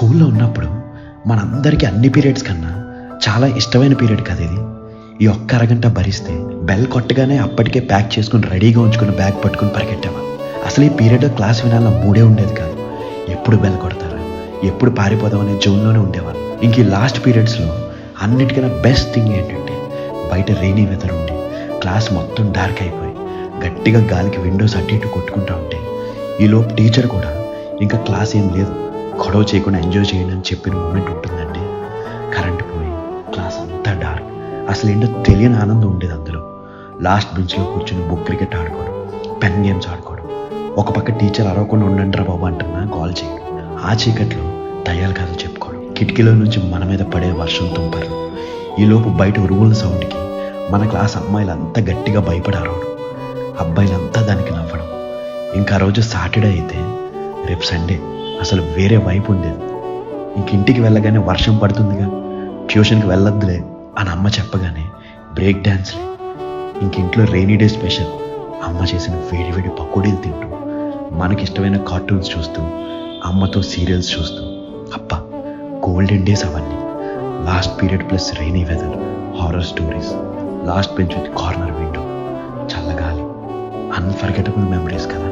స్కూల్లో ఉన్నప్పుడు మనందరికీ అన్ని పీరియడ్స్ కన్నా చాలా ఇష్టమైన పీరియడ్ కదా ఇది. ఈ ఒక్క అరగంట భరిస్తే బెల్ కొట్టగానే అప్పటికే ప్యాక్ చేసుకుని రెడీగా ఉంచుకున్న బ్యాగ్ పట్టుకుని పరిగెట్టామా. అసలు ఈ పీరియడ్ క్లాస్ వినాలన్న మూడే ఉండేది కాదు. ఎప్పుడు బెల్ కొడతారా, ఎప్పుడు పారిపోదాం అనే జోన్లోనే ఉండేవాళ్ళు. ఇంక ఈ లాస్ట్ పీరియడ్స్లో అన్నిటికన్నా బెస్ట్ థింగ్ ఏంటంటే బయట రెయినీ వెదర్ ఉండి క్లాస్ మొత్తం డార్క్ అయిపోయి గట్టిగా గాలికి విండోస్ అటు ఇటు కొట్టుకుంటూ ఉంటే ఈలోపు టీచర్ కూడా ఇంకా క్లాస్ ఏం లేదు, గొడవ చేయకుండా ఎంజాయ్ చేయండి అని చెప్పిన మూమెంట్ ఉంటుందండి. కరెంటు పోయి క్లాస్ అంతా డార్క్, అసలు ఏంటో తెలియని ఆనందం ఉండేది అందులో. లాస్ట్ బెంచ్లో కూర్చొని బుక్ క్రికెట్ ఆడుకోవడం, పెన్ గేమ్స్ ఆడుకోవడం, ఒక పక్క టీచర్ అరవకుండా ఉండండిరా బాబు అంటున్నా కాల్ చేయడం, ఆ చీకట్లో దయ్యాల కథలు చెప్పుకోవడం, కిటికీలో నుంచి మన మీద పడే వర్షం తుంపర్లు, ఈలోపు బయట ఉరుముల సౌండ్కి మన క్లాస్ అమ్మాయిలంతా గట్టిగా భయపడి అరవడం, అబ్బాయిలంతా దానికి నవ్వడం. ఇంకా రోజు సాటర్డే అయితే రేపు సండే అసలు వేరే వైపు ఉండేది. ఇంక ఇంటికి వెళ్ళగానే వర్షం పడుతుందిగా, ట్యూషన్కి వెళ్ళొద్దులే అని అమ్మ చెప్పగానే బ్రేక్ డ్యాన్స్లే. ఇంక ఇంట్లో రెయినీ డే స్పెషల్ అమ్మ చేసిన వేడి వేడి పకోడీలు తింటూ, మనకిష్టమైన కార్టూన్స్ చూస్తూ, అమ్మతో సీరియల్స్ చూస్తూ, అబ్బా గోల్డెన్ డేస్ అవన్నీ. Last period plus rainy weather, horror stories, last bench with corner window, చల్లగాలి, అన్ఫర్గెటబుల్ మెమరీస్ కదా.